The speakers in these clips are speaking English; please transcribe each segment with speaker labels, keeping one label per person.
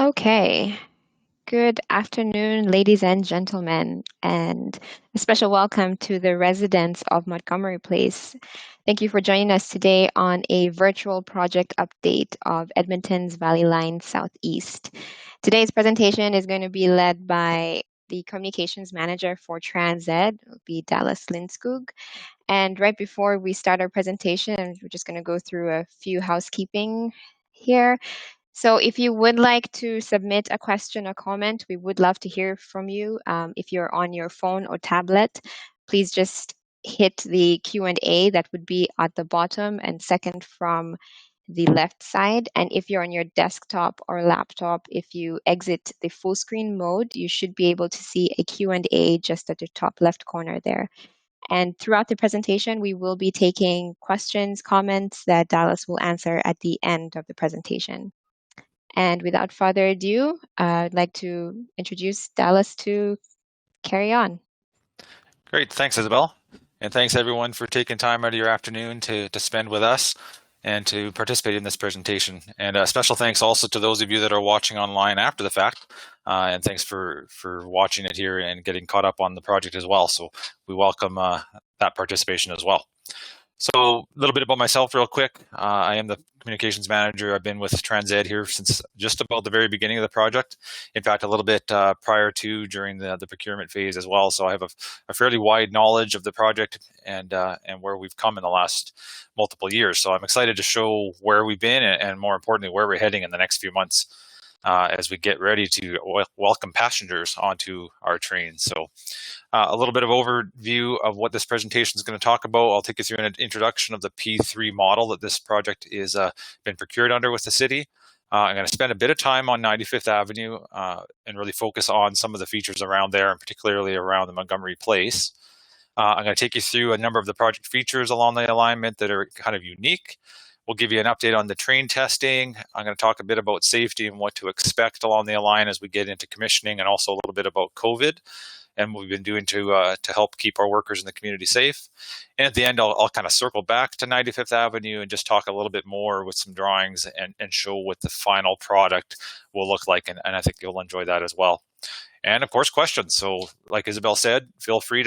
Speaker 1: Okay. Good afternoon, ladies and gentlemen, and a special welcome to the residents of Montgomery Place. Thank you for joining us today on a virtual project update of Edmonton's Valley Line Southeast. Today's presentation is going to be led by the communications manager for TransEd, it'll be Dallas Lindskog. And right before we start our presentation, we're just going to go through a few housekeeping here. So if you would like to submit a question or comment, we would love to hear from you. If you're on your phone or tablet, please just hit the Q&A that would be at the bottom and second from the left side. And if you're on your desktop or laptop, if you exit the full screen mode, you should be able to see a Q&A just at the top left corner there. And throughout the presentation, we will be taking questions, comments that Dallas will answer at the end of the presentation. And without further ado, I'd like to introduce Dallas to carry on.
Speaker 2: Great. Thanks, Isabel. And thanks, everyone, for taking time out of your afternoon to spend with us and to participate in this presentation. And a special thanks also to those of you that are watching online after the fact. And thanks for watching it here and getting caught up on the project as well. So we welcome that participation as well. So a little bit about myself real quick. I am the communications manager. I've been with TransEd here since just about the very beginning of the project. In fact, a little bit prior to during the procurement phase as well. So I have a fairly wide knowledge of the project and where we've come in the last multiple years. So I'm excited to show where we've been and more importantly, where we're heading in the next few months as we get ready to welcome passengers onto our train. So a little bit of overview of what this presentation is going to talk about. I'll take you through an introduction of the P3 model that this project is been procured under with the city. I'm going to spend a bit of time on 95th Avenue and really focus on some of the features around there, and particularly around the Montgomery Place. I'm going to take you through a number of the project features along the alignment that are kind of unique. We'll give you an update on the train testing. I'm going to talk a bit about safety and what to expect along the line as we get into commissioning, and also a little bit about COVID and what we've been doing to help keep our workers in the community safe. And at the end, I'll kind of circle back to 95th Avenue and just talk a little bit more with some drawings and show what the final product will look like. And I think you'll enjoy that as well. And of course, questions. So like Isabel said, feel free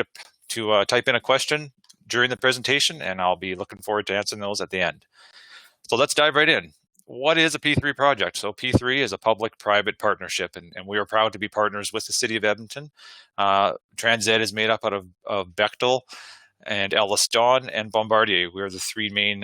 Speaker 2: to type in a question during the presentation, and I'll be looking forward to answering those at the end. So let's dive right in. What is a P3 project? So P3 is a public-private partnership, and we are proud to be partners with the City of Edmonton. TransEd is made up out of Bechtel and Ellis Dawn and Bombardier. We are the three main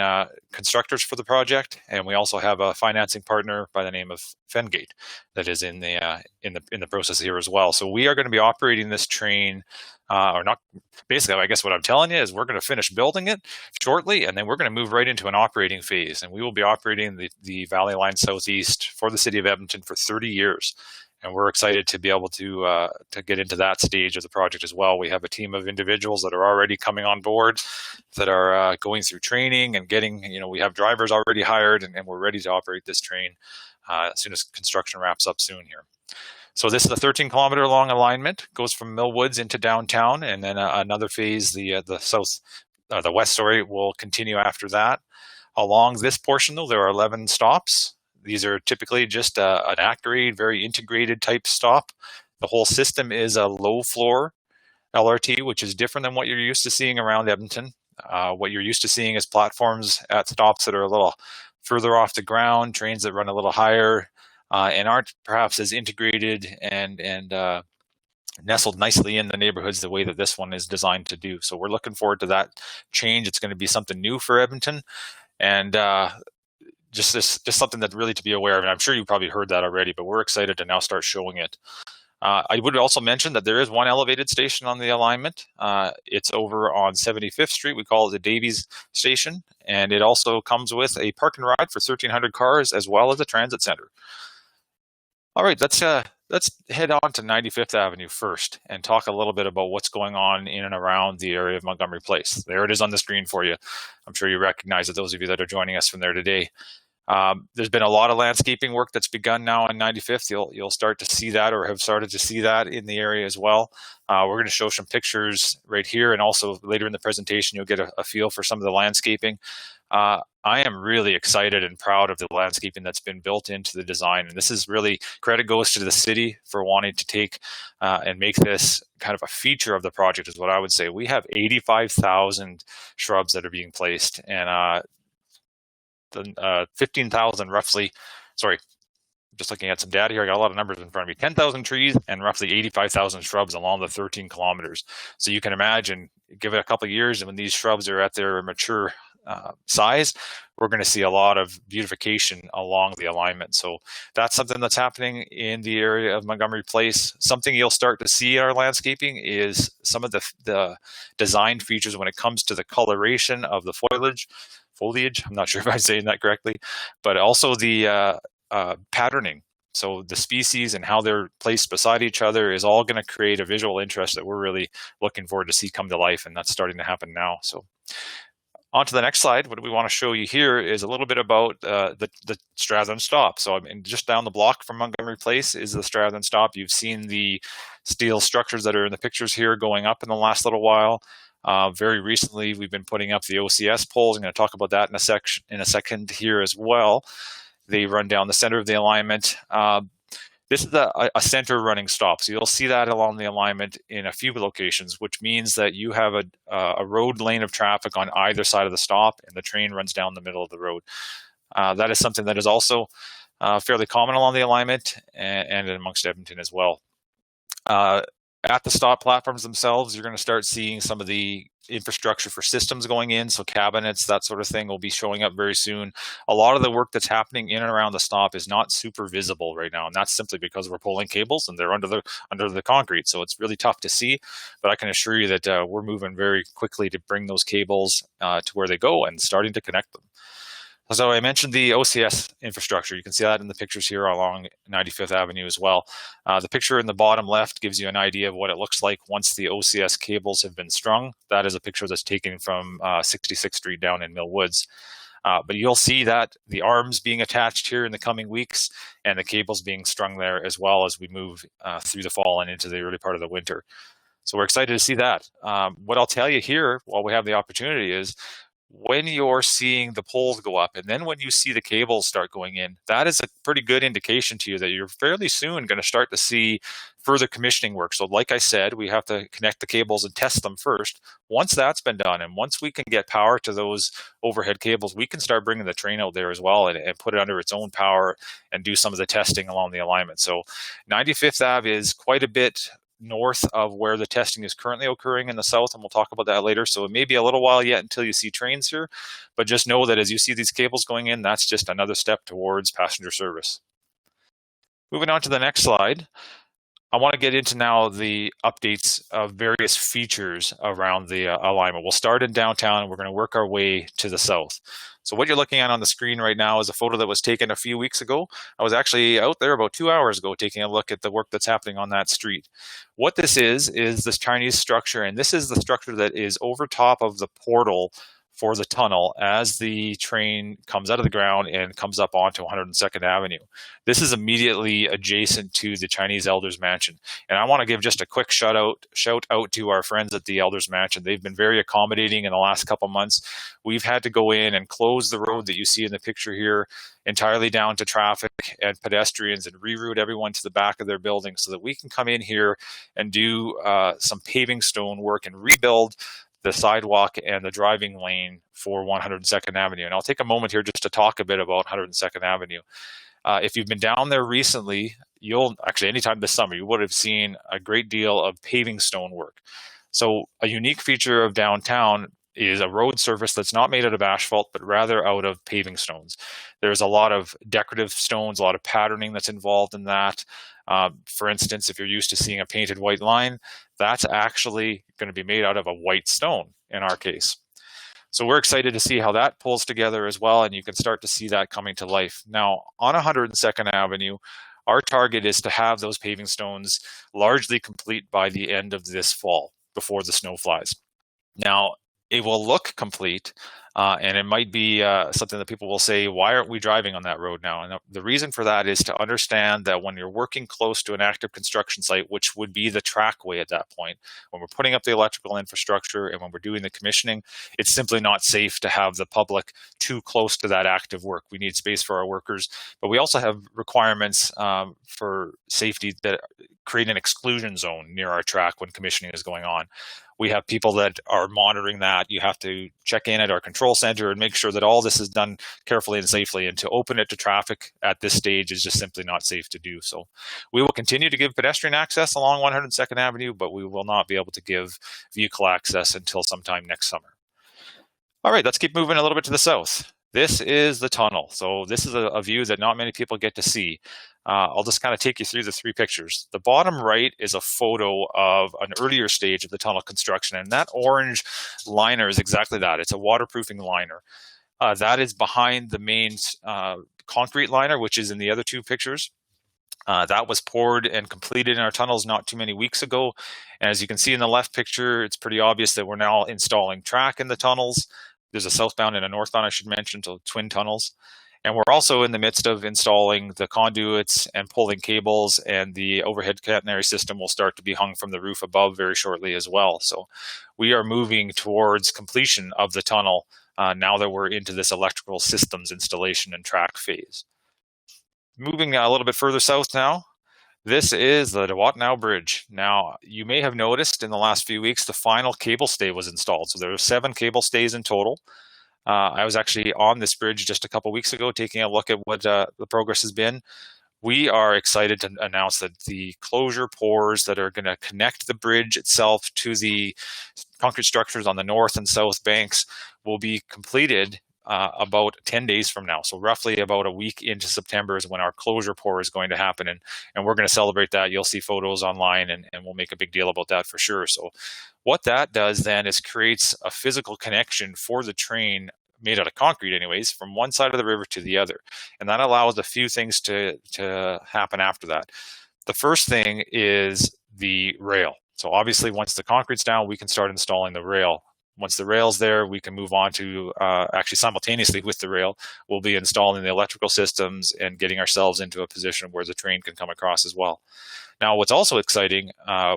Speaker 2: constructors for the project, and we also have a financing partner by the name of Fengate that is in the process here as well. So we are going to be operating this train, or not. Basically, I guess what I'm telling you is we're going to finish building it shortly, and then we're going to move right into an operating phase, and we will be operating the Valley Line Southeast for the City of Edmonton for 30 years. And we're excited to be able to get into that stage of the project as well. We have a team of individuals that are already coming on board, that are going through training and getting, we have drivers already hired, and we're ready to operate this train as soon as construction wraps up soon here. So this is a 13-kilometer long alignment, goes from Mill Woods into downtown, and then another phase, the west, will continue after that. Along this portion, though, there are 11 stops. These are typically just an accurate, very integrated type stop. The whole system is a low floor LRT, which is different than what you're used to seeing around Edmonton. What you're used to seeing is platforms at stops that are a little further off the ground, trains that run a little higher, and aren't perhaps as integrated and nestled nicely in the neighborhoods the way that this one is designed to do. So we're looking forward to that change. It's going to be something new for Edmonton, and just something that really to be aware of. And I'm sure you probably heard that already, but we're excited to now start showing it. I would also mention that there is one elevated station on the alignment. It's over on 75th Street. We call it the Davies Station. And it also comes with a park and ride for 1,300 cars, as well as a transit center. All right, let's head on to 95th Avenue first and talk a little bit about what's going on in and around the area of Montgomery Place. There it is on the screen for you. I'm sure you recognize it, those of you that are joining us from there today. There's been a lot of landscaping work that's begun now on 95th. You'll start to see that, or have started to see that in the area as well. We're going to show some pictures right here, and also later in the presentation, you'll get a feel for some of the landscaping. I am really excited and proud of the landscaping that's been built into the design. And this is really, credit goes to the city for wanting to take and make this kind of a feature of the project, is what I would say. We have 85,000 shrubs that are being placed, and 15,000 roughly, sorry, just looking at some data here, I got a lot of numbers in front of me, 10,000 trees and roughly 85,000 shrubs along the 13 kilometers. So you can imagine, give it a couple of years, and when these shrubs are at their mature size, we're going to see a lot of beautification along the alignment. So that's something that's happening in the area of Montgomery Place. Something you'll start to see in our landscaping is some of the design features when it comes to the coloration of the foliage. I'm not sure if I'm saying that correctly, but also the patterning. So the species and how they're placed beside each other is all going to create a visual interest that we're really looking forward to see come to life, and that's starting to happen now. So on to the next slide. What we want to show you here is a little bit about the Strathern Stop. So I mean, just down the block from Montgomery Place is the Strathern Stop. You've seen the steel structures that are in the pictures here going up in the last little while. Very recently, we've been putting up the OCS poles. I'm going to talk about that in a second here as well. They run down the center of the alignment. This is a center running stop. So you'll see that along the alignment in a few locations, which means that you have a road lane of traffic on either side of the stop, and the train runs down the middle of the road. That is something that is also fairly common along the alignment and amongst Edmonton as well. At the stop platforms themselves, you're going to start seeing some of the infrastructure for systems going in. So cabinets, that sort of thing will be showing up very soon. A lot of the work that's happening in and around the stop is not super visible right now. And that's simply because we're pulling cables and they're under the concrete. So it's really tough to see, but I can assure you that we're moving very quickly to bring those cables to where they go and starting to connect them. So I mentioned the OCS infrastructure. You can see that in the pictures here along 95th Avenue as well. The picture in the bottom left gives you an idea of what it looks like once the OCS cables have been strung. That is a picture that's taken from 66th Street down in Mill Woods. But you'll see that the arms being attached here in the coming weeks and the cables being strung there as well as we move through the fall and into the early part of the winter. So we're excited to see that. What I'll tell you here while we have the opportunity is, when you're seeing the poles go up and then when you see the cables start going in, that is a pretty good indication to you that you're fairly soon going to start to see further commissioning work. So like I said, we have to connect the cables and test them first. Once that's been done, and once we can get power to those overhead cables, we can start bringing the train out there as well and put it under its own power and do some of the testing along the alignment. So 95th Ave is quite a bit north of where the testing is currently occurring in the south, and we'll talk about that later. So it may be a little while yet until you see trains here, but just know that as you see these cables going in, that's just another step towards passenger service. Moving on to the next slide, I want to get into now the updates of various features around the alignment. We'll start in downtown and we're going to work our way to the south. So what you're looking at on the screen right now is a photo that was taken a few weeks ago. I was actually out there about 2 hours ago taking a look at the work that's happening on that street. What this is this Chinese structure, and this is the structure that is over top of the portal for the tunnel as the train comes out of the ground and comes up onto 102nd Avenue. This is immediately adjacent to the Chinese Elders Mansion. And I want to give just a quick shout out to our friends at the Elders Mansion. They've been very accommodating in the last couple months. We've had to go in and close the road that you see in the picture here entirely down to traffic and pedestrians and reroute everyone to the back of their building so that we can come in here and do some paving stone work and rebuild the sidewalk and the driving lane for 102nd Avenue. And I'll take a moment here just to talk a bit about 102nd Avenue. If you've been down there recently, you'll actually anytime this summer, you would have seen a great deal of paving stone work. So a unique feature of downtown is a road surface that's not made out of asphalt, but rather out of paving stones. There's a lot of decorative stones, a lot of patterning that's involved in that. For instance, if you're used to seeing a painted white line, that's actually going to be made out of a white stone in our case. So we're excited to see how that pulls together as well, and you can start to see that coming to life. Now, on 102nd Avenue, our target is to have those paving stones largely complete by the end of this fall, before the snow flies. Now, it will look complete, and it might be something that people will say, why aren't we driving on that road now? And the reason for that is to understand that when you're working close to an active construction site, which would be the trackway at that point, when we're putting up the electrical infrastructure and when we're doing the commissioning, it's simply not safe to have the public too close to that active work. We need space for our workers, but we also have requirements for safety that create an exclusion zone near our track when commissioning is going on. We have people that are monitoring that. You have to check in at our control center and make sure that all this is done carefully and safely. And to open it to traffic at this stage is just simply not safe to do. So we will continue to give pedestrian access along 102nd Avenue, but we will not be able to give vehicle access until sometime next summer. All right, let's keep moving a little bit to the south. This is the tunnel. So this is a view that not many people get to see. I'll just kind of take you through the three pictures. The bottom right is a photo of an earlier stage of the tunnel construction, and that orange liner is exactly that. It's a waterproofing liner. That is behind the main concrete liner, which is in the other two pictures. That was poured and completed in our tunnels not too many weeks ago. And as you can see in the left picture, it's pretty obvious that we're now installing track in the tunnels. There's a southbound and a northbound, I should mention, so twin tunnels. And we're also in the midst of installing the conduits and pulling cables, and the overhead catenary system will start to be hung from the roof above very shortly as well. So we are moving towards completion of the tunnel now that we're into this electrical systems installation and track phase. Moving a little bit further south now, this is the Dewatnow Bridge. Now, you may have noticed in the last few weeks, the final cable stay was installed. So there are 7 cable stays in total. I was actually on this bridge just a couple weeks ago, taking a look at what the progress has been. We are excited to announce that the closure pours that are going to connect the bridge itself to the concrete structures on the north and south banks will be completed about 10 days from now. So roughly about a week into September is when our closure pour is going to happen. And we're going to celebrate that. You'll see photos online, and we'll make a big deal about that for sure. So what that does then is creates a physical connection for the train, made out of concrete anyways, from one side of the river to the other. And that allows a few things to happen after that. The first thing is the rail. So obviously once the concrete's down, we can start installing the rail. Once the rail's there, we can move on to actually simultaneously with the rail, we'll be installing the electrical systems and getting ourselves into a position where the train can come across as well. Now, what's also exciting,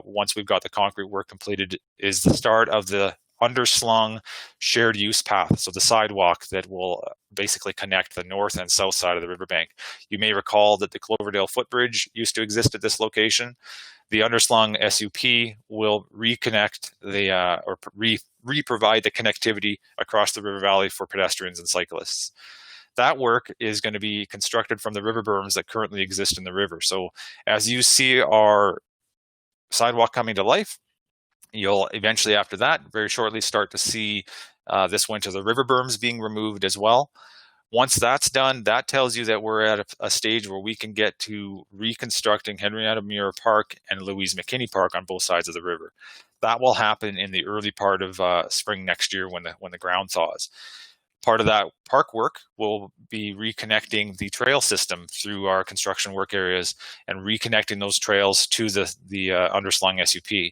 Speaker 2: once we've got the concrete work completed, is the start of the underslung shared use path. So the sidewalk that will basically connect the north and south side of the riverbank. You may recall that the Cloverdale footbridge used to exist at this location. The underslung SUP will reconnect or re-provide the connectivity across the river valley for pedestrians and cyclists. That work is going to be constructed from the river berms that currently exist in the river. So as you see our sidewalk coming to life, you'll eventually after that, very shortly, start to see this winter the river berms being removed as well. Once that's done, that tells you that we're at a stage where we can get to reconstructing Henrietta Muir Park and Louise McKinney Park on both sides of the river. That will happen in the early part of spring next year when the ground thaws. Part of that park work will be reconnecting the trail system through our construction work areas and reconnecting those trails to the underslung SUP.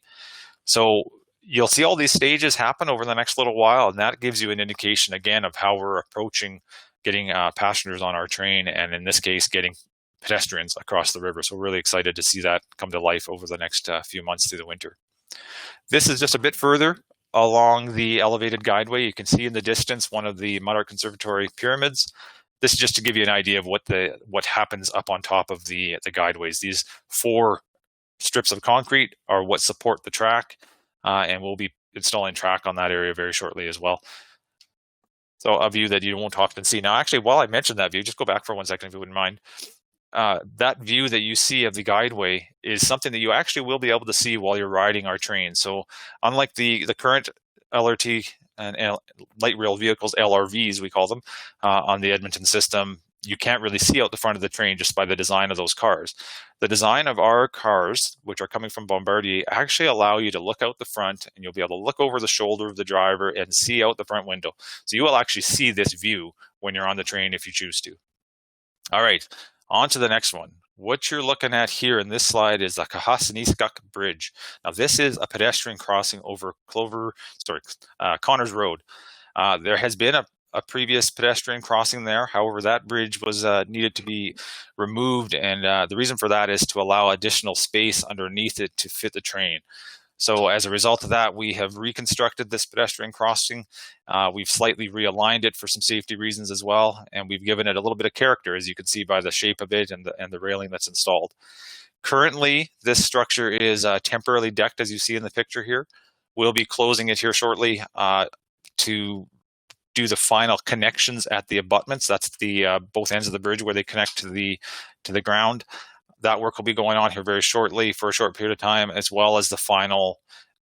Speaker 2: So you'll see all these stages happen over the next little while, and that gives you an indication again of how we're approaching getting passengers on our train, and in this case, getting pedestrians across the river. So we're really excited to see that come to life over the next few months through the winter. This is just a bit further along the elevated guideway. You can see in the distance one of the Mud Art Conservatory pyramids. This is just to give you an idea of what happens up on top of the guideways. These 4 strips of concrete are what support the track, and we'll be installing track on that area very shortly as well. So a view that you won't often see. Now, actually, while I mentioned that view, just go back for 1 second if you wouldn't mind. That view that you see of the guideway is something that you actually will be able to see while you're riding our train. So unlike the current LRT and light rail vehicles, LRVs we call them, on the Edmonton system, you can't really see out the front of the train just by the design of those cars. The design of our cars, which are coming from Bombardier, actually allow you to look out the front, and you'll be able to look over the shoulder of the driver and see out the front window. So you will actually see this view when you're on the train if you choose to. All right, on to the next one. what you're looking at here in this slide is the Kahasaniskuk Bridge. Now, this is a pedestrian crossing over Connors Road. There has been a previous pedestrian crossing there. However, that bridge was needed to be removed, and the reason for that is to allow additional space underneath it to fit the train. So as a result of that, we have reconstructed this pedestrian crossing. We've slightly realigned it for some safety reasons as well, and we've given it a little bit of character, as you can see by the shape of it and the railing that's installed. Currently, this structure is temporarily decked, as you see in the picture here. We'll be closing it here shortly to do the final connections at the abutments. That's the both ends of the bridge where they connect to the ground. That work will be going on here very shortly for a short period of time, as well as the final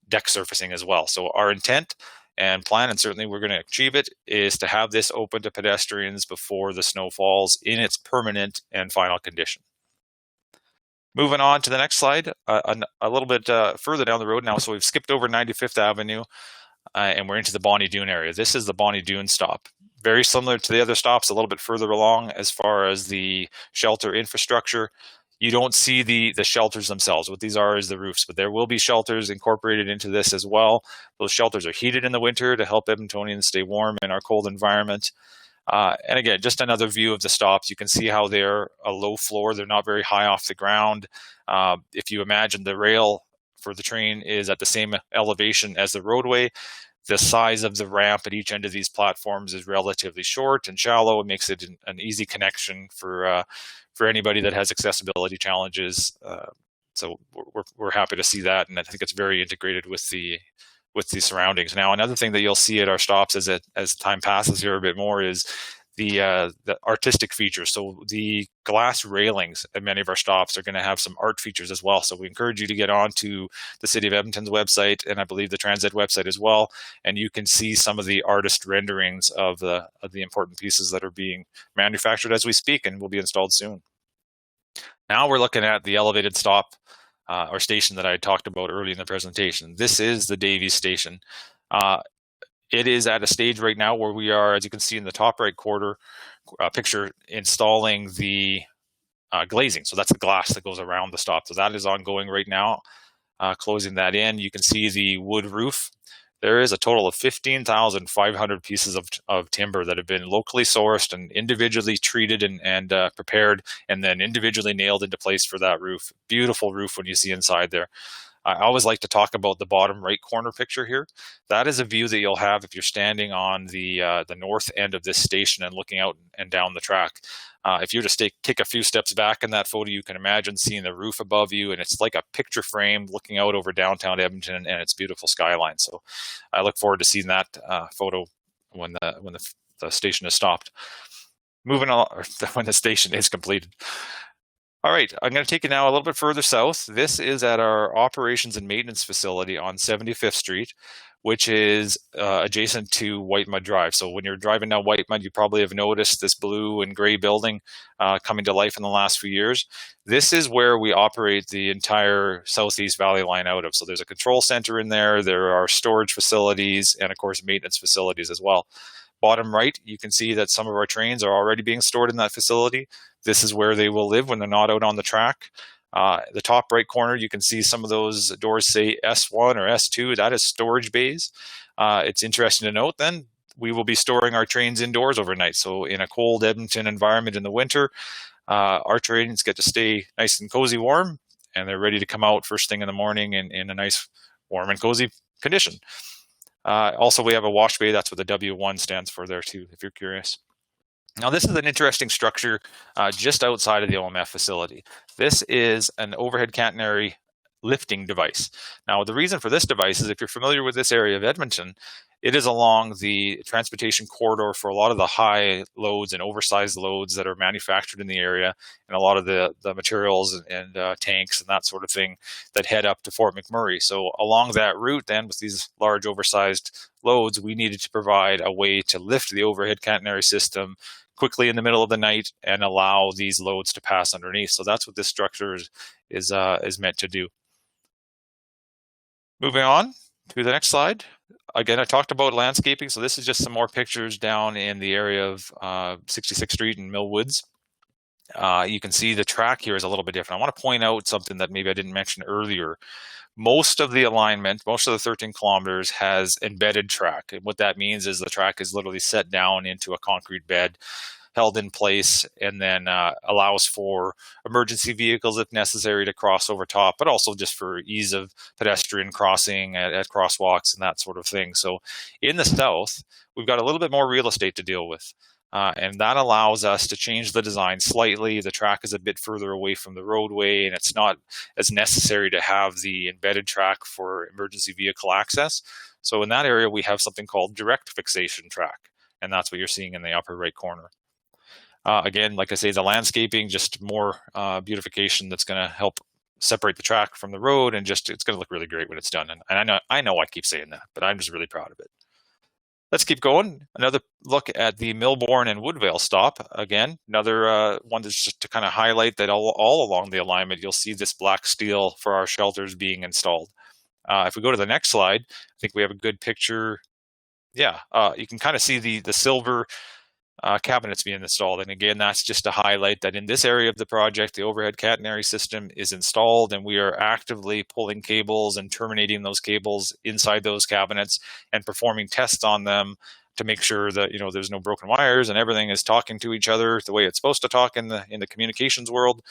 Speaker 2: deck surfacing as well. So our intent and plan, and certainly we're going to achieve it, is to have this open to pedestrians before the snow falls in its permanent and final condition. Moving on to the next slide, a little bit further down the road now. So we've skipped over 95th Avenue and we're into the Bonnie Doon area. This is the Bonnie Doon stop. Very similar to the other stops, a little bit further along as far as the shelter infrastructure. You don't see the shelters themselves. What these are is the roofs, but there will be shelters incorporated into this as well. Those shelters are heated in the winter to help Edmontonians stay warm in our cold environment. And again, just another view of the stops. You can see how they're a low floor. They're not very high off the ground. If you imagine the rail for the train is at the same elevation as the roadway, the size of the ramp at each end of these platforms is relatively short and shallow. It makes it an easy connection for anybody that has accessibility challenges. So we're happy to see that, and I think it's very integrated with the surroundings. Now, another thing that you'll see at our stops as time passes here a bit more is the artistic features. So the glass railings at many of our stops are going to have some art features as well. So we encourage you to get on to the City of Edmonton's website, and I believe the Transit website as well, and you can see some of the artist renderings of the important pieces that are being manufactured as we speak and will be installed soon. Now we're looking at the elevated stop or station that I talked about early in the presentation. This is the Davies station. It is at a stage right now where we are, as you can see in the top right quarter picture, installing the glazing. So that's the glass that goes around the stop. So that is ongoing right now, closing that in. You can see the wood roof. There is a total of 15,500 pieces of timber that have been locally sourced and individually treated and prepared, and then individually nailed into place for that roof. Beautiful roof when you see inside there. I always like to talk about the bottom right corner picture here. That is a view that you'll have if you're standing on the north end of this station and looking out and down the track. If you were to take a few steps back in that photo, you can imagine seeing the roof above you, and it's like a picture frame looking out over downtown Edmonton and its beautiful skyline. So I look forward to seeing that photo when the station is stopped. Moving on, or when the station is completed. All right, I'm going to take you now a little bit further south. This is at our operations and maintenance facility on 75th Street, which is adjacent to White Mud Drive. So when you're driving down White Mud, you probably have noticed this blue and gray building coming to life in the last few years. This is where we operate the entire Southeast Valley Line out of. So there's a control center in there, there are storage facilities, and of course maintenance facilities as well. Bottom right, you can see that some of our trains are already being stored in that facility. This is where they will live when they're not out on the track. The top right corner, you can see some of those doors say S1 or S2. That is storage bays. It's interesting to note then, we will be storing our trains indoors overnight. So in a cold Edmonton environment in the winter, our trains get to stay nice and cozy warm, and they're ready to come out first thing in the morning in a nice warm and cozy condition. Also, we have a wash bay. That's what the W1 stands for there too, if you're curious. Now, this is an interesting structure just outside of the OMF facility. This is an overhead catenary lifting device. Now, the reason for this device is, if you're familiar with this area of Edmonton, it is along the transportation corridor for a lot of the high loads and oversized loads that are manufactured in the area, and a lot of the materials and tanks and that sort of thing that head up to Fort McMurray. So along that route then, with these large oversized loads, we needed to provide a way to lift the overhead catenary system quickly in the middle of the night and allow these loads to pass underneath. So that's what this structure is meant to do. Moving on to the next slide. Again, I talked about landscaping, so this is just some more pictures down in the area of 66th Street and Mill Woods. you can see the track here is a little bit different. I want to point out something that maybe I didn't mention earlier. Most of the alignment, most of the 13 kilometers has embedded track. And what that means is the track is literally set down into a concrete bed, held in place, and then allows for emergency vehicles if necessary to cross over top, but also just for ease of pedestrian crossing at crosswalks and that sort of thing. So in the south, we've got a little bit more real estate to deal with. And that allows us to change the design slightly. The track is a bit further away from the roadway, and it's not as necessary to have the embedded track for emergency vehicle access. So in that area, we have something called direct fixation track, and that's what you're seeing in the upper right corner. Again, like I say, the landscaping, just more beautification that's going to help separate the track from the road, and just it's going to look really great when it's done. And I know I keep saying that, but I'm just really proud of it. Let's keep going. Another look at the Millbourne and Woodvale stop. Again, another one that's just to kind of highlight that all along the alignment, you'll see this black steel for our shelters being installed. If we go to the next slide, I think we have a good picture. Yeah, you can kind of see the silver cabinets being installed. And again, that's just to highlight that in this area of the project, the overhead catenary system is installed, and we are actively pulling cables and terminating those cables inside those cabinets and performing tests on them to make sure that there's no broken wires and everything is talking to each other the way it's supposed to talk in the communications world,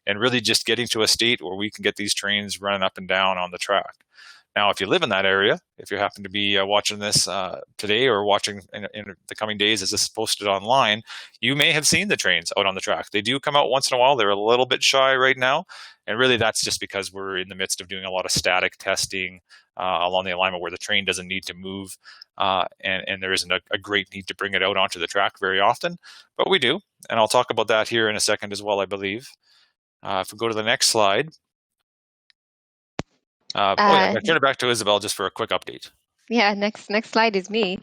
Speaker 2: and really just getting to a state where we can get these trains running up and down on the track. Now, if you live in that area, if you happen to be watching this today or watching in the coming days as this is posted online, you may have seen the trains out on the track. They do come out once in a while. They're a little bit shy right now. And really, that's just because we're in the midst of doing a lot of static testing along the alignment where the train doesn't need to move. And there isn't a great need to bring it out onto the track very often. But we do. And I'll talk about that here in a second as well, I believe. If we go to the next slide. I turn it back to Isabel just for a quick update.
Speaker 1: Yeah, next slide is me.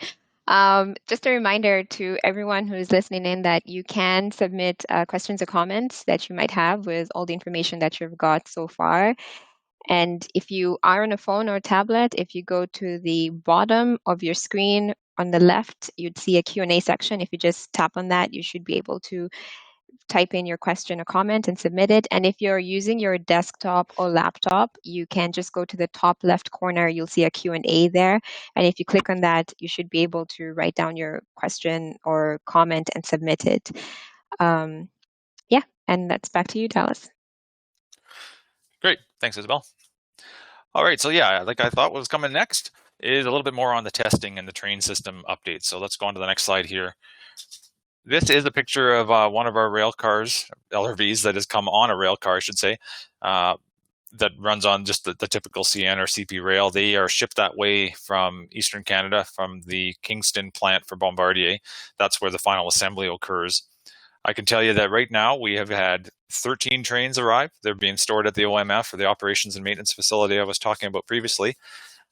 Speaker 1: Just a reminder to everyone who is listening in that you can submit questions or comments that you might have with all the information that you've got so far. And if you are on a phone or a tablet, if you go to the bottom of your screen on the left, you'd see a Q&A section. If you just tap on that, you should be able to type in your question or comment and submit it. And if you're using your desktop or laptop, you can just go to the top left corner. You'll see a Q&A there. And if you click on that, you should be able to write down your question or comment and submit it. Yeah, and that's back to you, Dallas.
Speaker 2: Great. Thanks, Isabel. All right. So yeah, like I thought what was coming next is a little bit more on the testing and the train system updates. So let's go on to the next slide here. This is a picture of one of our rail cars, LRVs, that has come on a rail car, I should say, that runs on just the typical CN or CP rail. They are shipped that way from Eastern Canada, from the Kingston plant for Bombardier. That's where the final assembly occurs. I can tell you that right now we have had 13 trains arrive. They're being stored at the OMF, or the Operations and Maintenance Facility I was talking about previously.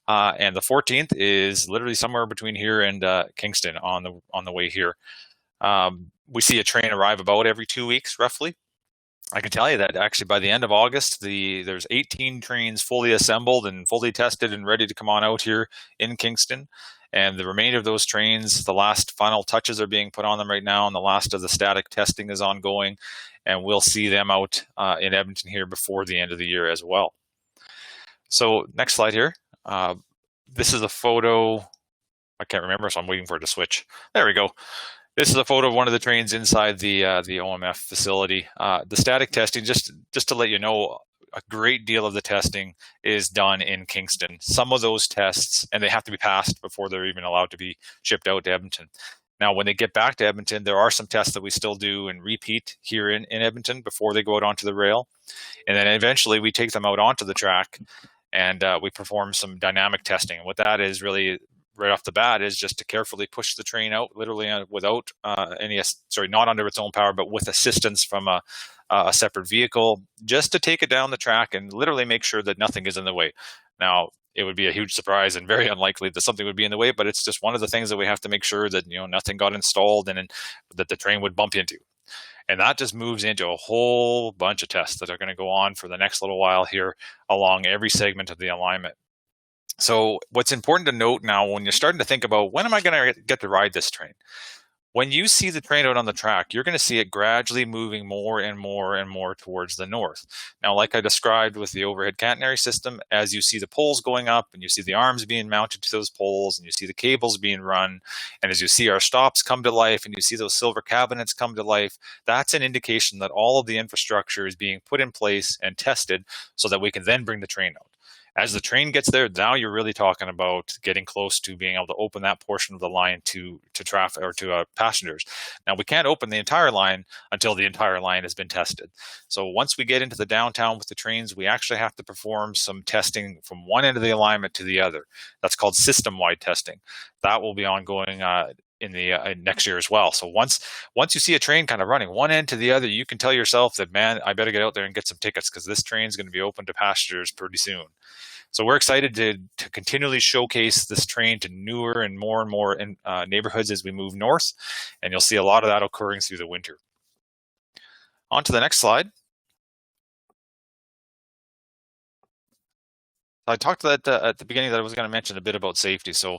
Speaker 2: And the 14th is literally somewhere between here and Kingston on the way here. We see a train arrive about every 2 weeks, roughly. I can tell you that actually by the end of August, there's 18 trains fully assembled and fully tested and ready to come on out here in Kingston. And the remainder of those trains, the last final touches are being put on them right now, and the last of the static testing is ongoing. And we'll see them out in Edmonton here before the end of the year as well. So next slide here. This is a photo. I can't remember, so I'm waiting for it to switch. There we go. This is a photo of one of the trains inside the OMF facility. The static testing, just to let you know, a great deal of the testing is done in Kingston. Some of those tests, and they have to be passed before they're even allowed to be shipped out to Edmonton. Now, when they get back to Edmonton, there are some tests that we still do and repeat here in Edmonton before they go out onto the rail. And then eventually we take them out onto the track and we perform some dynamic testing. And what that is really, right off the bat, is just to carefully push the train out, literally without not under its own power, but with assistance from a separate vehicle, just to take it down the track and literally make sure that nothing is in the way. Now, it would be a huge surprise and very unlikely that something would be in the way, but it's just one of the things that we have to make sure that nothing got installed and that the train would bump into. And that just moves into a whole bunch of tests that are going to go on for the next little while here along every segment of the alignment. So what's important to note now when you're starting to think about, when am I going to get to ride this train? When you see the train out on the track, you're going to see it gradually moving more and more and more towards the north. Now, like I described with the overhead catenary system, as you see the poles going up and you see the arms being mounted to those poles and you see the cables being run, and as you see our stops come to life and you see those silver cabinets come to life, that's an indication that all of the infrastructure is being put in place and tested so that we can then bring the train out. As the train gets there, now you're really talking about getting close to being able to open that portion of the line to traffic or to passengers. Now, we can't open the entire line until the entire line has been tested. So once we get into the downtown with the trains, we actually have to perform some testing from one end of the alignment to the other. That's called system-wide testing. That will be ongoing in the next year as well. So once you see a train kind of running one end to the other, you can tell yourself that, man, I better get out there and get some tickets because this train is going to be open to passengers pretty soon. So we're excited to continually showcase this train to newer and more neighborhoods as we move north, and you'll see a lot of that occurring through the winter. On to the next slide. I talked at the beginning that I was going to mention a bit about safety. So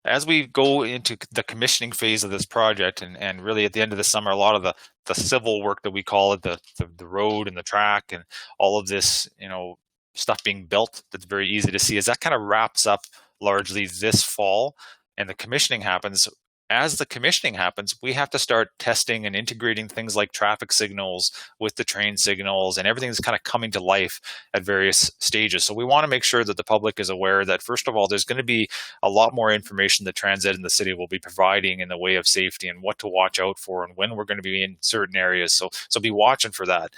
Speaker 2: as we go into the commissioning phase of this project, and really at the end of the summer, a lot of the civil work that we call it, the road and the track and all of this, stuff being built that's very easy to see, as that kind of wraps up largely this fall and the commissioning happens. As the commissioning happens, we have to start testing and integrating things like traffic signals with the train signals, and everything's kind of coming to life at various stages. So we want to make sure that the public is aware that, first of all, there's going to be a lot more information that Transit and the city will be providing in the way of safety and what to watch out for and when we're going to be in certain areas. So be watching for that.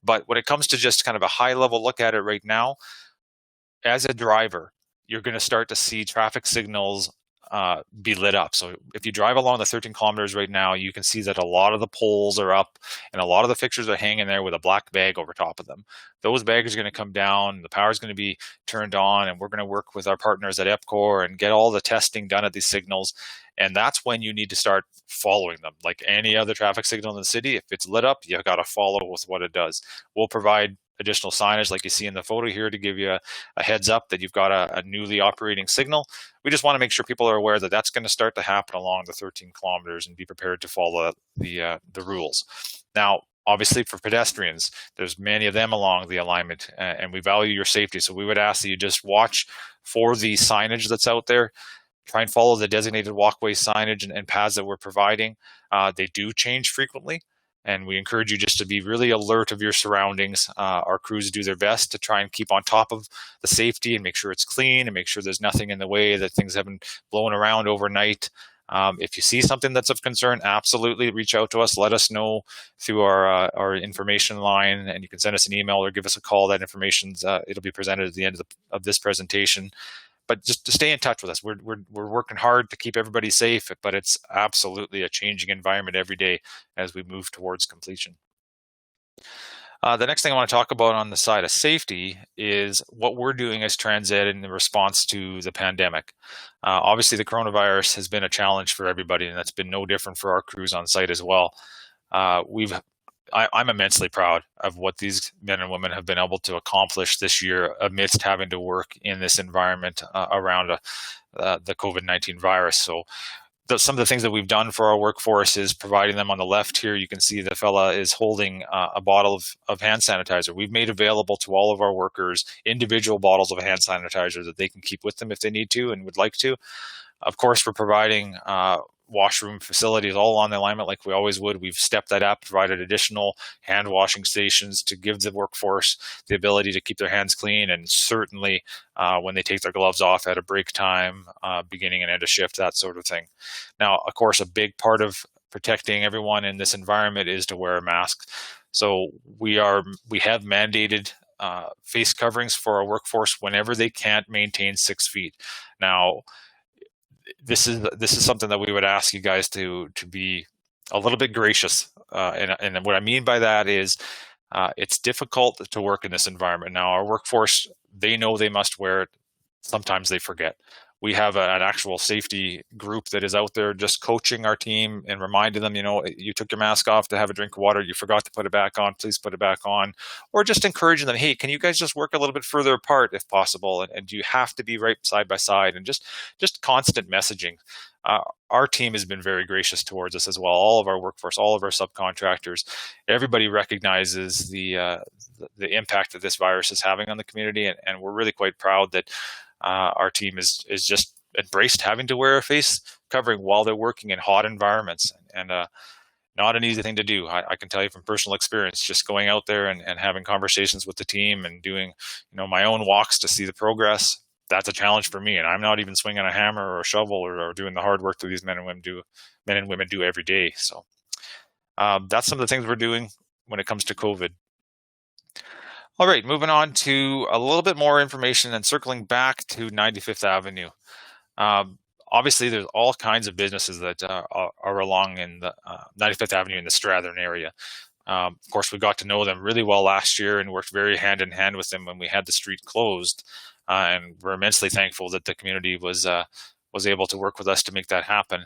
Speaker 2: But when it comes to just kind of a high level look at it right now, as a driver, you're going to start to see traffic signals be lit up. So if you drive along the 13 kilometers right now, you can see that a lot of the poles are up and a lot of the fixtures are hanging there with a black bag over top of them. Those bags are going to come down, the power is going to be turned on, and we're going to work with our partners at EPCOR and get all the testing done at these signals. And that's when you need to start following them. Like any other traffic signal in the city, if it's lit up, you got to follow with what it does. We'll provide additional signage like you see in the photo here to give you a heads up that you've got a newly operating signal. We just want to make sure people are aware that that's going to start to happen along the 13 kilometers and be prepared to follow the rules. Now, obviously for pedestrians, there's many of them along the alignment, and we value your safety. So we would ask that you just watch for the signage that's out there. Try and follow the designated walkway signage and paths that we're providing. They do change frequently, and we encourage you just to be really alert of your surroundings. Our crews do their best to try and keep on top of the safety and make sure it's clean and make sure there's nothing in the way, that things haven't blown around overnight. If you see something that's of concern, absolutely reach out to us. Let us know through our information line, and you can send us an email or give us a call. That information's it'll be presented at the end of this presentation. But just to stay in touch with us. We're working hard to keep everybody safe, but it's absolutely a changing environment every day as we move towards completion. The next thing I want to talk about on the side of safety is what we're doing as Transit in response to the pandemic. Obviously, the coronavirus has been a challenge for everybody, and that's been no different for our crews on site as well. I'm immensely proud of what these men and women have been able to accomplish this year amidst having to work in this environment around the COVID-19 virus. So some of the things that we've done for our workforce is providing them. On the left here, you can see the fella is holding a bottle of hand sanitizer. We've made available to all of our workers individual bottles of hand sanitizer that they can keep with them if they need to and would like to. Of course, we're providing washroom facilities all on the alignment like we always would. We've stepped that up, provided additional hand washing stations to give the workforce the ability to keep their hands clean, and certainly when they take their gloves off at a break time, beginning and end of shift, that sort of thing. Now, of course, a big part of protecting everyone in this environment is to wear a mask. So we have mandated face coverings for our workforce whenever they can't maintain 6 feet. Now, this is something that we would ask you guys to be a little bit gracious. And what I mean by that is it's difficult to work in this environment. Now, our workforce, they know they must wear it. Sometimes they forget. We have an actual safety group that is out there just coaching our team and reminding them, you took your mask off to have a drink of water, you forgot to put it back on, please put it back on. Or just encouraging them, hey, can you guys just work a little bit further apart if possible? And you have to be right side by side, and just constant messaging. Our team has been very gracious towards us as well. All of our workforce, all of our subcontractors, everybody recognizes the impact that this virus is having on the community, and we're really quite proud that our team is just embraced having to wear a face covering while they're working in hot environments, and not an easy thing to do. I can tell you from personal experience, just going out there and having conversations with the team and doing my own walks to see the progress. That's a challenge for me, and I'm not even swinging a hammer or a shovel or doing the hard work that these men and women do every day. So that's some of the things we're doing when it comes to COVID. All right, moving on to a little bit more information and circling back to 95th Avenue. Obviously, there's all kinds of businesses that are along in the 95th Avenue in the Strathern area. Of course, we got to know them really well last year and worked very hand in hand with them when we had the street closed. And we're immensely thankful that the community was able to work with us to make that happen.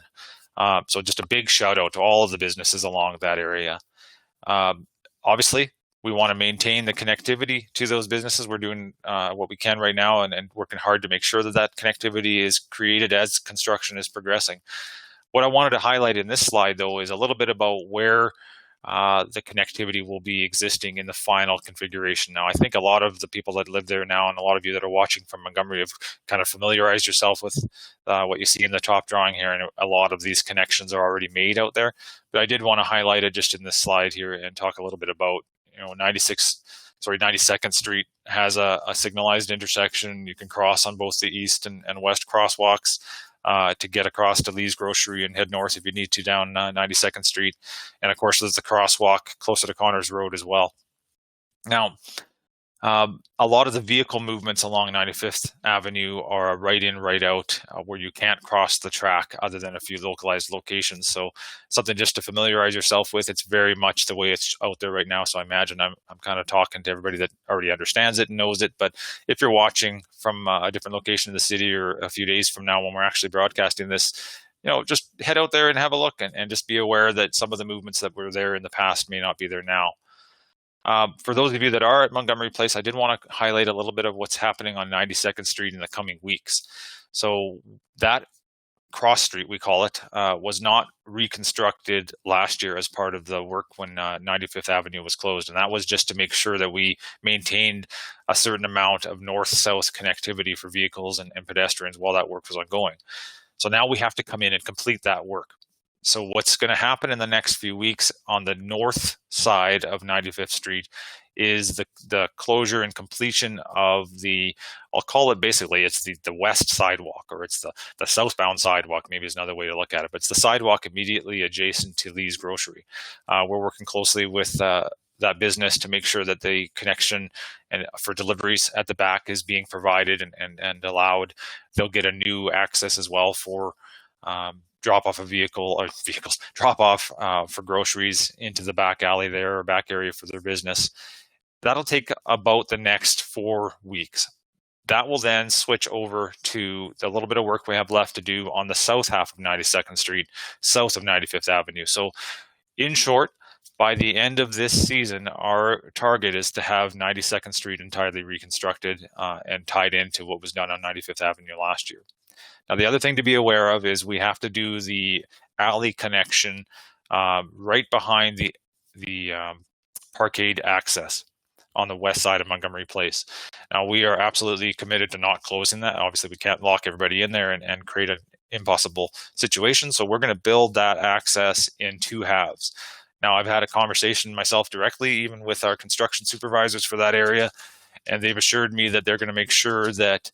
Speaker 2: So just a big shout out to all of the businesses along that area. Obviously, we want to maintain the connectivity to those businesses. We're doing what we can right now and working hard to make sure that connectivity is created as construction is progressing. What I wanted to highlight in this slide, though, is a little bit about where the connectivity will be existing in the final configuration. Now, I think a lot of the people that live there now and a lot of you that are watching from Montgomery have kind of familiarized yourself with what you see in the top drawing here, and a lot of these connections are already made out there. But I did want to highlight it just in this slide here and talk a little bit about 92nd Street has a signalized intersection. You can cross on both the east and west crosswalks to get across to Lee's Grocery and head north if you need to down 92nd Street. And of course, there's the crosswalk closer to Connors Road as well. Now, a lot of the vehicle movements along 95th Avenue are right in, right out, where you can't cross the track other than a few localized locations. So something just to familiarize yourself with. It's very much the way it's out there right now. So I imagine I'm kind of talking to everybody that already understands it and knows it. But if you're watching from a different location in the city or a few days from now when we're actually broadcasting this, just head out there and have a look and just be aware that some of the movements that were there in the past may not be there now. For those of you that are at Montgomery Place, I did want to highlight a little bit of what's happening on 92nd Street in the coming weeks. So that cross street, we call it, was not reconstructed last year as part of the work when 95th Avenue was closed. And that was just to make sure that we maintained a certain amount of north-south connectivity for vehicles and pedestrians while that work was ongoing. So now we have to come in and complete that work. So what's going to happen in the next few weeks on the north side of 95th Street is the closure and completion of I'll call it basically, it's the west sidewalk, or it's the southbound sidewalk, maybe is another way to look at it, but it's the sidewalk immediately adjacent to Lee's Grocery. We're working closely with that business to make sure that the connection and for deliveries at the back is being provided and allowed. They'll get a new access as well for drop off for groceries into the back alley there, or back area for their business. That'll take about the next 4 weeks. That will then switch over to the little bit of work we have left to do on the south half of 92nd Street, south of 95th Avenue. So in short, by the end of this season, our target is to have 92nd Street entirely reconstructed and tied into what was done on 95th Avenue last year. Now, the other thing to be aware of is we have to do the alley connection right behind the parkade access on the west side of Montgomery Place. Now, we are absolutely committed to not closing that. Obviously, we can't lock everybody in there and create an impossible situation. So we're going to build that access in 2 halves. Now, I've had a conversation myself directly, even with our construction supervisors for that area, and they've assured me that they're going to make sure that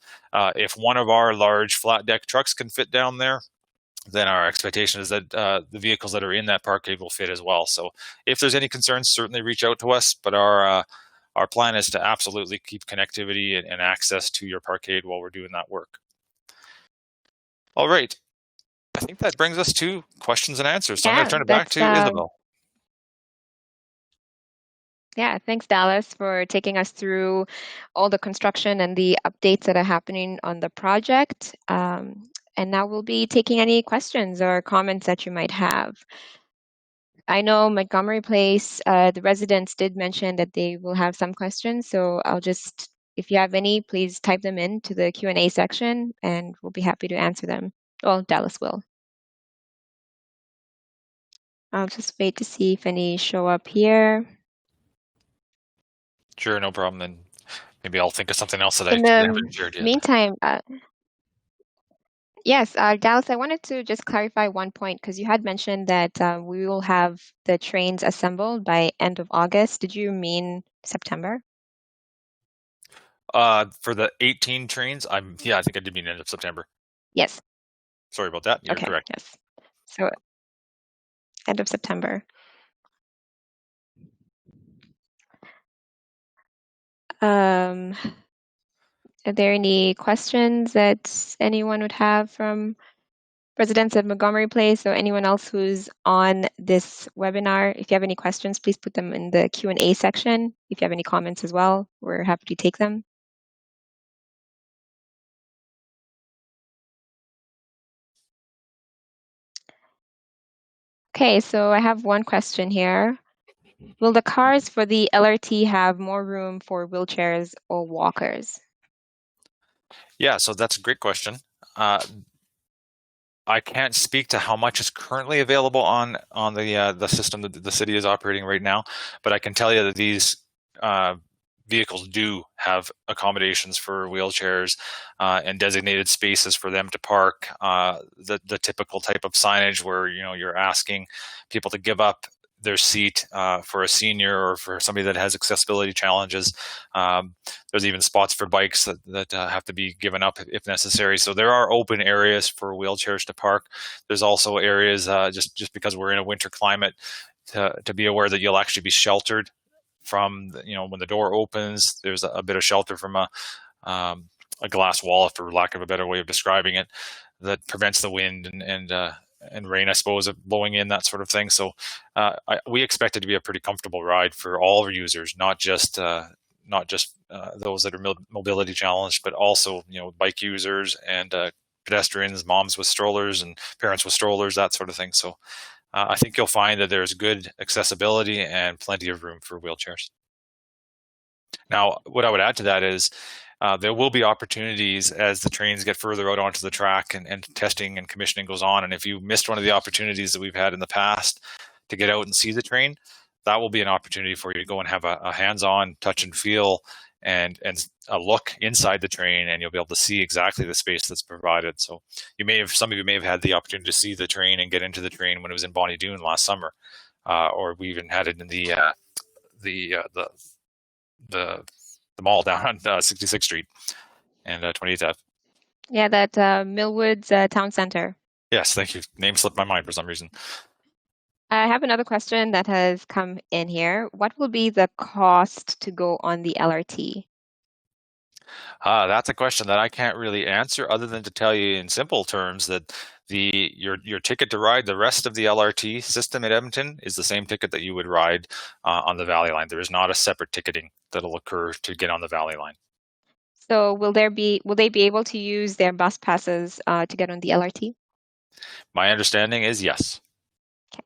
Speaker 2: if one of our large flat deck trucks can fit down there, then our expectation is that the vehicles that are in that parkade will fit as well. So if there's any concerns, certainly reach out to us. But our plan is to absolutely keep connectivity and access to your parkade while we're doing that work. All right. I think that brings us to questions and answers. So I'm going to turn it back to Isabel.
Speaker 1: Yeah, thanks, Dallas, for taking us through all the construction and the updates that are happening on the project. And now we'll be taking any questions or comments that you might have. I know Montgomery Place, the residents did mention that they will have some questions, so if you have any, please type them into the Q&A section, and we'll be happy to answer them. Well, Dallas will. I'll just wait to see if any show up here.
Speaker 2: Sure, no problem. Then maybe I'll think of something else that I
Speaker 1: In
Speaker 2: haven't
Speaker 1: the
Speaker 2: shared yet.
Speaker 1: meantime, yes, Dallas, I wanted to just clarify one point because you had mentioned that we will have the trains assembled by end of August. Did you mean September?
Speaker 2: For the 18 trains, I think I did mean end of September.
Speaker 1: Yes.
Speaker 2: Sorry about that. You're
Speaker 1: Okay.
Speaker 2: correct.
Speaker 1: Yes. So end of September. Are there any questions that anyone would have from residents at Montgomery Place or anyone else who's on this webinar? If you have any questions, please put them in the Q&A section. If you have any comments as well, we're happy to take them. Okay, so I have one question here. Will the cars for the LRT have more room for wheelchairs or walkers?
Speaker 2: Yeah, so that's a great question. I can't speak to how much is currently available on the system that the city is operating right now, but I can tell you that these vehicles do have accommodations for wheelchairs and designated spaces for them to park. The typical type of signage where you're asking people to give up their seat for a senior or for somebody that has accessibility challenges. There's even spots for bikes that have to be given up if necessary. So there are open areas for wheelchairs to park. There's also areas just because we're in a winter climate to be aware that you'll actually be sheltered from when the door opens. There's a bit of shelter from a glass wall, for lack of a better way of describing it, that prevents the wind and rain, I suppose, of blowing in, that sort of thing. So we expect it to be a pretty comfortable ride for all our users, not just those that are mobility challenged, but also bike users and pedestrians, moms with strollers and parents with strollers, that sort of thing. So I think you'll find that there's good accessibility and plenty of room for wheelchairs. Now, what I would add to that is there will be opportunities as the trains get further out onto the track and testing and commissioning goes on. And if you missed one of the opportunities that we've had in the past to get out and see the train, that will be an opportunity for you to go and have a hands-on touch and feel and a look inside the train, and you'll be able to see exactly the space that's provided. So some of you may have had the opportunity to see the train and get into the train when it was in Bonnie Doon last summer, or we even had it in the mall down on 66th Street and 28th Ave.
Speaker 1: Yeah, that Millwoods Town Center.
Speaker 2: Yes, thank you. Name slipped my mind for some reason.
Speaker 1: I have another question that has come in here. What will be the cost to go on the LRT?
Speaker 2: That's a question that I can't really answer, other than to tell you in simple terms that your ticket to ride the rest of the LRT system at Edmonton is the same ticket that you would ride on the Valley Line. There is not a separate ticketing that'll occur to get on the Valley Line.
Speaker 1: So will they be able to use their bus passes to get on the LRT?
Speaker 2: My understanding is yes.
Speaker 1: Okay.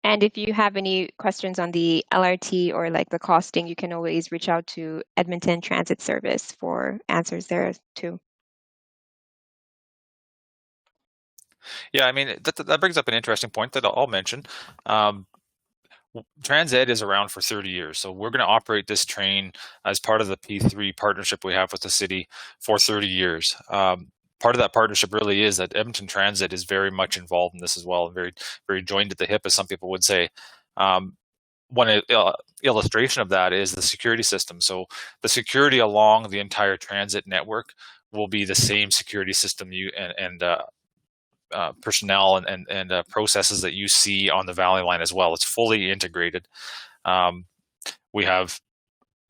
Speaker 1: And if you have any questions on the LRT or like the costing, you can always reach out to Edmonton Transit Service for answers there too.
Speaker 2: Yeah, I mean, that brings up an interesting point that I'll mention. TransEd is around for 30 years, so we're going to operate this train as part of the P3 partnership we have with the city for 30 years. Part of that partnership really is that Edmonton Transit is very much involved in this as well, and very, very joined at the hip, as some people would say. One illustration of that is the security system. So the security along the entire transit network will be the same security system personnel and processes that you see on the Valley Line as well. It's fully integrated. We have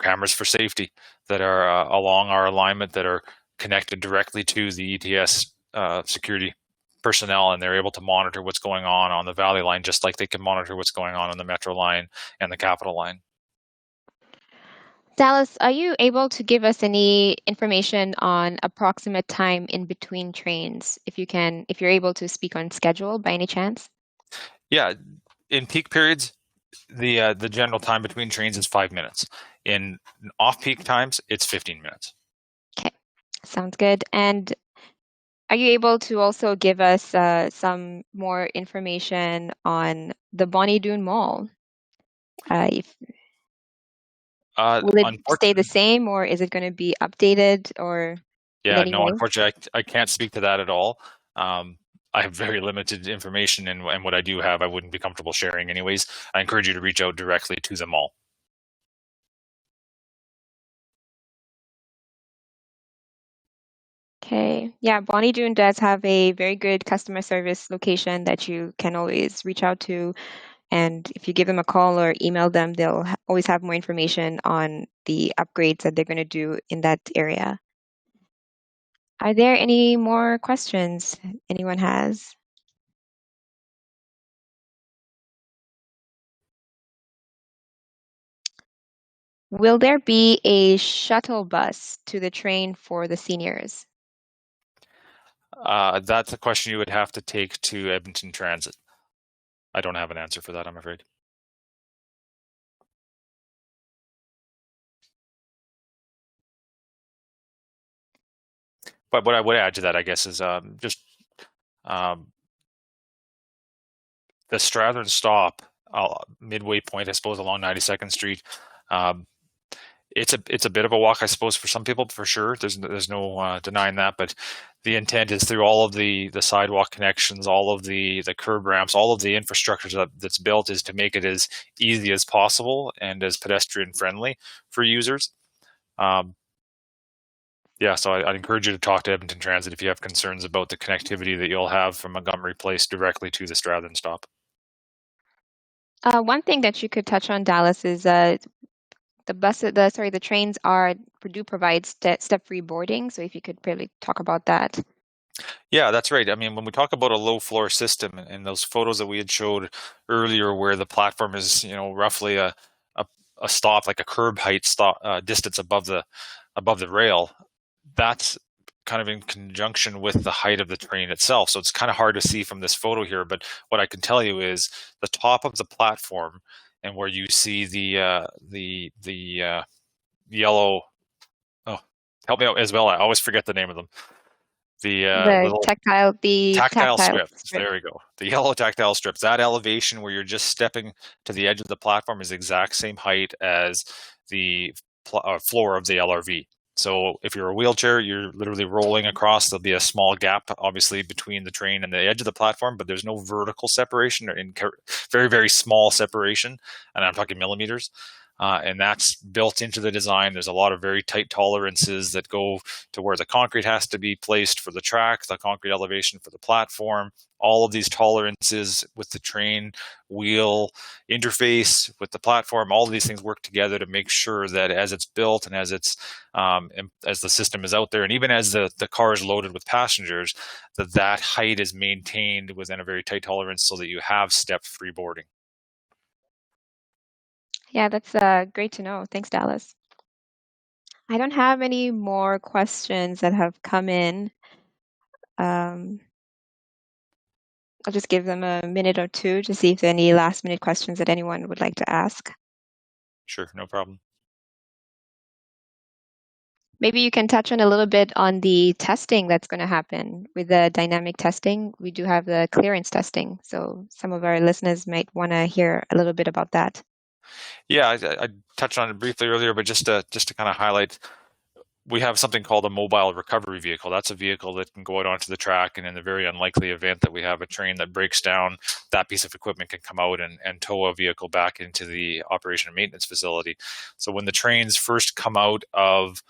Speaker 2: cameras for safety that are along our alignment that are connected directly to the ETS security personnel, and they're able to monitor what's going on the Valley Line, just like they can monitor what's going on the Metro Line and the Capital Line.
Speaker 1: Dallas, are you able to give us any information on approximate time in between trains, if you're able to speak on schedule by any chance?
Speaker 2: Yeah, in peak periods, the general time between trains is 5 minutes. In off-peak times, it's 15 minutes.
Speaker 1: Okay, sounds good. And are you able to also give us some more information on the Bonnie Doon Mall? Will it stay the same, or is it going to be updated, or in any way?
Speaker 2: Unfortunately, I can't speak to that at all. I have very limited information, and what I do have, I wouldn't be comfortable sharing anyways. I encourage you to reach out directly to the mall.
Speaker 1: Okay. Yeah, Bonnie Doon does have a very good customer service location that you can always reach out to. And if you give them a call or email them, they'll always have more information on the upgrades that they're going to do in that area. Are there any more questions anyone has? Will there be a shuttle bus to the train for the seniors?
Speaker 2: That's a question you would have to take to Edmonton Transit. I don't have an answer for that, I'm afraid. But what I would add to that, I guess, is just the Strathern stop, midway point, I suppose, along 92nd Street. It's a bit of a walk, I suppose, for some people, for sure. There's no denying that. But the intent is through all of the sidewalk connections, all of the curb ramps, all of the infrastructure that's built, is to make it as easy as possible and as pedestrian friendly for users. So I'd encourage you to talk to Edmonton Transit if you have concerns about the connectivity that you'll have from Montgomery Place directly to the Strathern stop.
Speaker 1: One thing that you could touch on, Dallas, is the trains do provide step-free boarding. So if you could really talk about that.
Speaker 2: Yeah, that's right. I mean, when we talk about a low floor system, and those photos that we had showed earlier, where the platform is, roughly a stop, like a curb height stop distance above the rail, that's kind of in conjunction with the height of the train itself. So it's kind of hard to see from this photo here, but what I can tell you is the top of the platform, and where you see the yellow. Oh, help me out as well. I always forget the name of them. The little tactile strips. There we go. The yellow tactile strips. That elevation where you're just stepping to the edge of the platform is the exact same height as the floor of the LRV. So if you're a wheelchair, you're literally rolling across. There'll be a small gap, obviously, between the train and the edge of the platform, but there's no vertical separation, or very, very small separation, and I'm talking millimeters. And that's built into the design. There's a lot of very tight tolerances that go to where the concrete has to be placed for the track, the concrete elevation for the platform. All of these tolerances with the train wheel interface with the platform, all of these things work together to make sure that as it's built and as the system is out there, and even as the car is loaded with passengers, that height is maintained within a very tight tolerance so that you have step-free boarding.
Speaker 1: Yeah, that's great to know. Thanks, Dallas. I don't have any more questions that have come in. I'll just give them a minute or two to see if there are any last-minute questions that anyone would like to ask.
Speaker 2: Sure, no problem.
Speaker 1: Maybe you can touch on a little bit on the testing that's going to happen with the dynamic testing. We do have the clearance testing, so some of our listeners might want to hear a little bit about that.
Speaker 2: Yeah, I touched on it briefly earlier, but just to kind of highlight, we have something called a mobile recovery vehicle. That's a vehicle that can go out onto the track, and in the very unlikely event that we have a train that breaks down, that piece of equipment can come out and tow a vehicle back into the operation and maintenance facility. So when the trains first come out of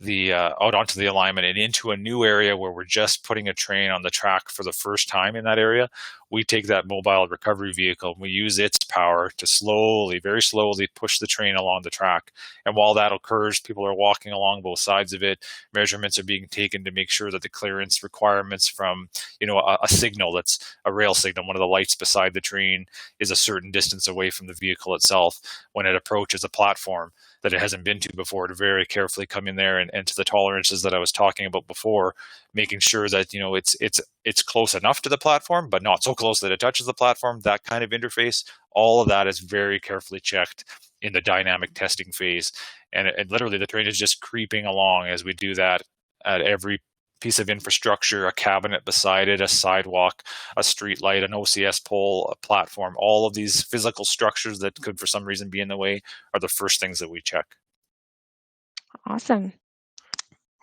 Speaker 2: out onto the alignment and into a new area where we're just putting a train on the track for the first time in that area, we take that mobile recovery vehicle and we use its power to slowly, very slowly push the train along the track. And while that occurs, people are walking along both sides of it. Measurements are being taken to make sure that the clearance requirements from, a signal that's a rail signal, one of the lights beside the train, is a certain distance away from the vehicle itself when it approaches a platform that it hasn't been to before, to very carefully come in there and to the tolerances that I was talking about before, making sure that it's close enough to the platform, but not so close that it touches the platform. That kind of interface, all of that is very carefully checked in the dynamic testing phase, and literally the train is just creeping along as we do that at every piece of infrastructure, a cabinet beside it, a sidewalk, a street light, an OCS pole, a platform. All of these physical structures that could for some reason be in the way are the first things that we check.
Speaker 1: Awesome.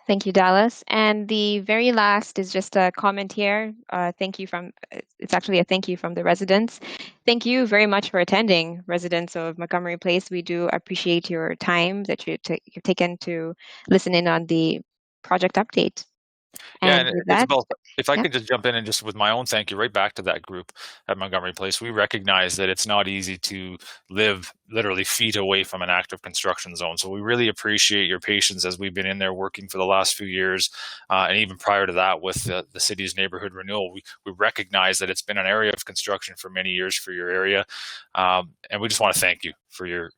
Speaker 1: Thank you, Dallas. And the very last is just a comment here. It's actually a thank you from the residents. Thank you very much for attending, residents of Montgomery Place. We do appreciate your time that you've taken to listen in on the project update. And with that,
Speaker 2: Isabel, if I could just jump in and just with my own thank you right back to that group at Montgomery Place. We recognize that it's not easy to live literally feet away from an active construction zone. So we really appreciate your patience as we've been in there working for the last few years. And even prior to that with the city's neighborhood renewal, we recognize that it's been an area of construction for many years for your area. And we just want to thank you for your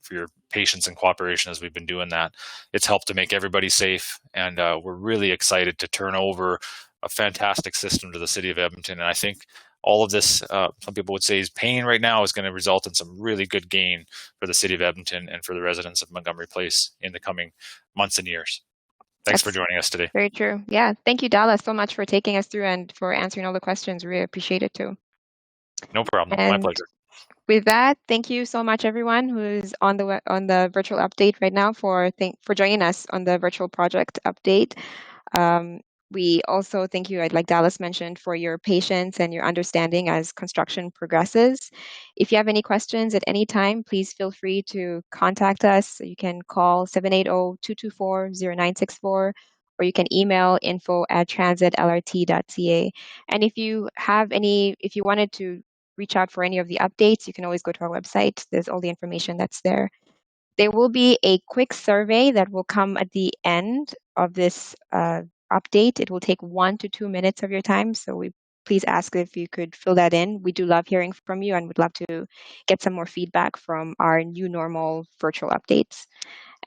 Speaker 2: patience and cooperation as we've been doing that. It's helped to make everybody safe, and we're really excited to turn over a fantastic system to the city of Edmonton. And I think all of this, some people would say, is pain right now, is going to result in some really good gain for the city of Edmonton and for the residents of Montgomery Place in the coming months and years. Thanks for joining us today.
Speaker 1: Very true. Yeah. Thank you, Dallas, so much for taking us through and for answering all the questions. We appreciate it too.
Speaker 2: No problem. My pleasure.
Speaker 1: With that, thank you so much, everyone who's on the virtual update right now for joining us on the virtual project update. We also thank you, like Dallas mentioned, for your patience and your understanding as construction progresses. If you have any questions at any time, please feel free to contact us. You can call 780-224-0964, or you can email info@transitlrt.ca. And if you wanted to reach out for any of the updates, you can always go to our website. There's all the information that's there. There will be a quick survey that will come at the end of this update. It will take 1 to 2 minutes of your time, so we please ask if you could fill that in. We do love hearing from you and would love to get some more feedback from our new normal virtual updates.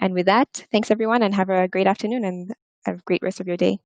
Speaker 1: And with that, thanks everyone, and have a great afternoon and have a great rest of your day.